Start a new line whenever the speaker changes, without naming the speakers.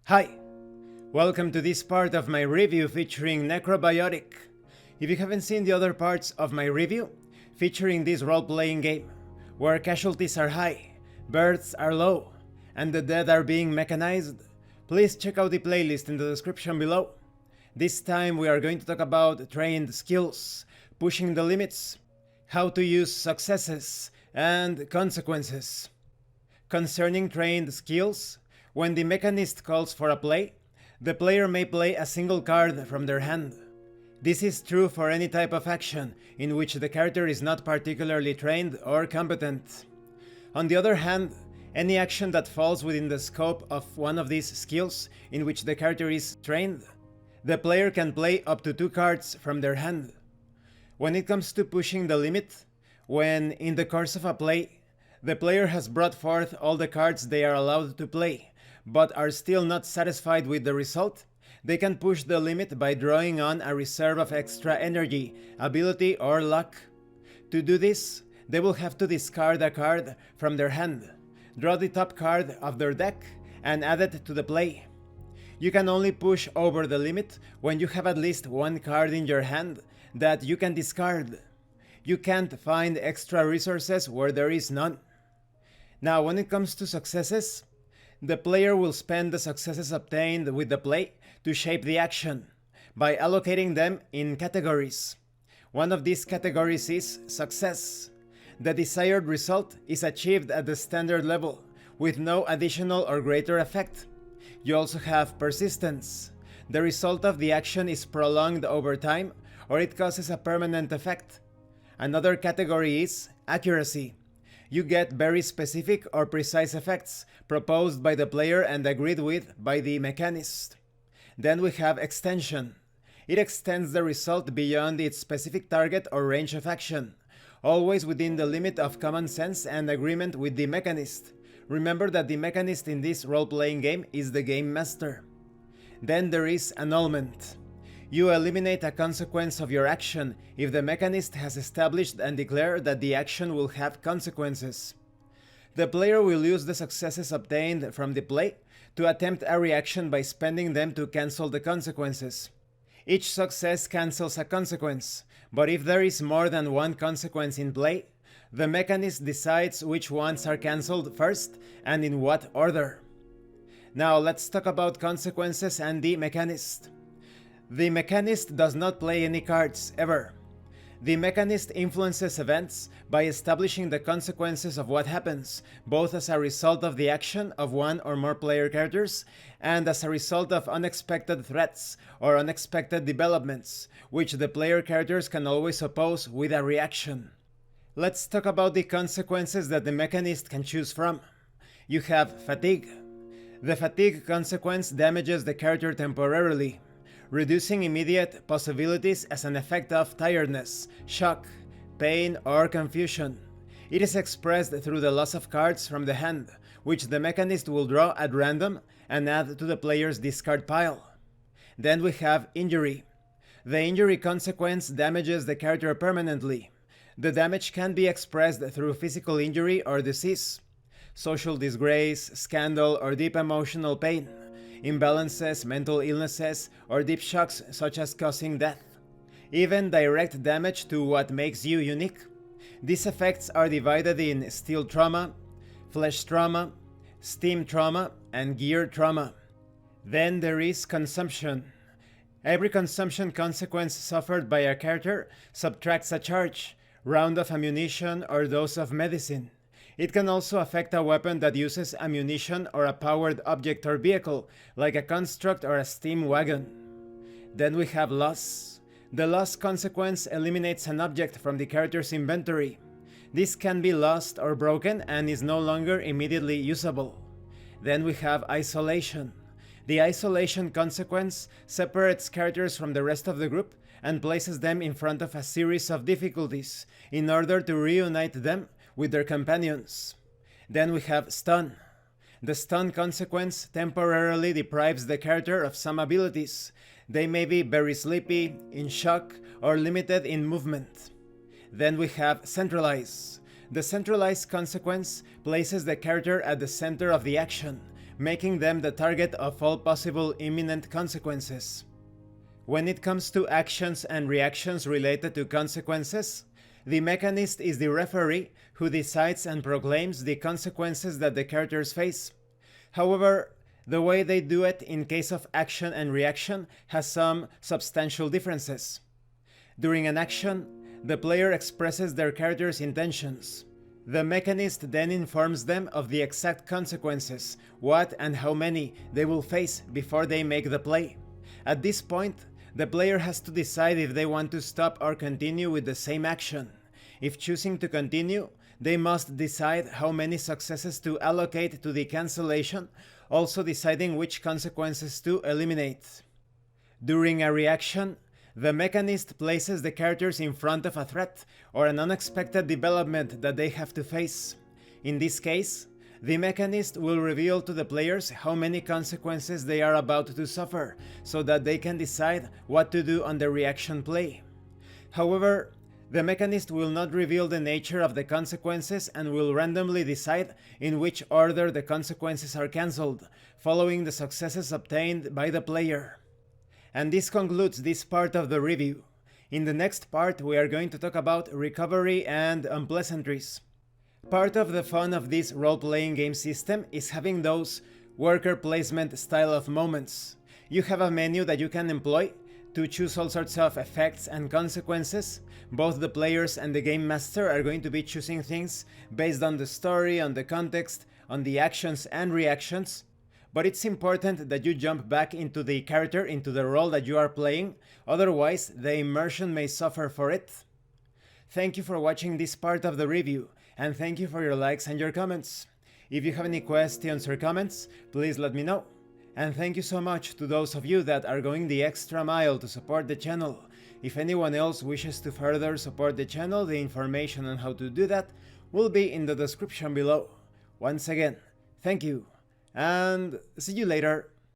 Hi! Welcome to this part of my review featuring Necrobiotic. If you haven't seen the other parts of my review, featuring this role-playing game, where casualties are high, births are low, and the dead are being mechanized, please check out the playlist in the description below. This time we are going to talk about trained skills, pushing the limits, how to use successes, and consequences. Concerning trained skills, when the mechanist calls for a play, the player may play a single card from their hand. This is true for any type of action in which the character is not particularly trained or competent. On the other hand, any action that falls within the scope of one of these skills in which the character is trained, the player can play up to 2 cards from their hand. When it comes to pushing the limit, when in the course of a play, the player has brought forth all the cards they are allowed to play, but are still not satisfied with the result, they can push the limit by drawing on a reserve of extra energy, ability, or luck. To do this, they will have to discard a card from their hand, draw the top card of their deck, and add it to the play. You can only push over the limit when you have at least 1 card in your hand that you can discard. You can't find extra resources where there is none. Now, when it comes to successes, the player will spend the successes obtained with the play to shape the action, by allocating them in categories. One of these categories is success. The desired result is achieved at the standard level, with no additional or greater effect. You also have persistence. The result of the action is prolonged over time, or it causes a permanent effect. Another category is accuracy. You get very specific or precise effects proposed by the player and agreed with by the mechanist. Then we have extension. It extends the result beyond its specific target or range of action, always within the limit of common sense and agreement with the mechanist. Remember that the mechanist in this role-playing game is the game master. Then there is annulment. You eliminate a consequence of your action if the mechanist has established and declared that the action will have consequences. The player will use the successes obtained from the play to attempt a reaction by spending them to cancel the consequences. Each success cancels a consequence, but if there is more than 1 consequence in play, the mechanist decides which ones are cancelled first and in what order. Now let's talk about consequences and the mechanist. The mechanist does not play any cards, ever. The mechanist influences events by establishing the consequences of what happens, both as a result of the action of 1 or more player characters, and as a result of unexpected threats or unexpected developments, which the player characters can always oppose with a reaction. Let's talk about the consequences that the mechanist can choose from. You have fatigue. The fatigue consequence damages the character temporarily, reducing immediate possibilities as an effect of tiredness, shock, pain, or confusion. It is expressed through the loss of cards from the hand, which the mechanist will draw at random and add to the player's discard pile. Then we have injury. The injury consequence damages the character permanently. The damage can be expressed through physical injury or disease, social disgrace, scandal, or deep emotional pain, imbalances, mental illnesses, or deep shocks such as causing death. Even direct damage to what makes you unique. These effects are divided in steel trauma, flesh trauma, steam trauma, and gear trauma. Then there is consumption. Every consumption consequence suffered by a character subtracts a charge, round of ammunition, or dose of medicine. It can also affect a weapon that uses ammunition or a powered object or vehicle, like a construct or a steam wagon. Then we have loss. The loss consequence eliminates an object from the character's inventory. This can be lost or broken and is no longer immediately usable. Then we have isolation. The isolation consequence separates characters from the rest of the group and places them in front of a series of difficulties in order to reunite them with their companions. Then we have stun. The stun consequence temporarily deprives the character of some abilities. They may be very sleepy, in shock, or limited in movement. Then we have centralize. The centralized consequence places the character at the center of the action, making them the target of all possible imminent consequences. When it comes to actions and reactions related to consequences, the mechanist is the referee who decides and proclaims the consequences that the characters face. However, the way they do it in case of action and reaction has some substantial differences. During an action, the player expresses their character's intentions. The mechanist then informs them of the exact consequences, what and how many they will face before they make the play. At this point, the player has to decide if they want to stop or continue with the same action. If choosing to continue, they must decide how many successes to allocate to the cancellation, also deciding which consequences to eliminate. During a reaction, the mechanist places the characters in front of a threat or an unexpected development that they have to face. In this case, the mechanist will reveal to the players how many consequences they are about to suffer, so that they can decide what to do on the reaction play. However, the mechanist will not reveal the nature of the consequences and will randomly decide in which order the consequences are cancelled, following the successes obtained by the player. And this concludes this part of the review. In the next part, we are going to talk about recovery and unpleasantries. Part of the fun of this role-playing game system is having those worker placement style of moments. You have a menu that you can employ to choose all sorts of effects and consequences. Both the players and the game master are going to be choosing things based on the story, on the context, on the actions and reactions. But it's important that you jump back into the character, into the role that you are playing, otherwise the immersion may suffer for it. Thank you for watching this part of the review, and thank you for your likes and your comments. If you have any questions or comments, please let me know. And thank you so much to those of you that are going the extra mile to support the channel. If anyone else wishes to further support the channel, the information on how to do that will be in the description below. Once again, thank you, and see you later.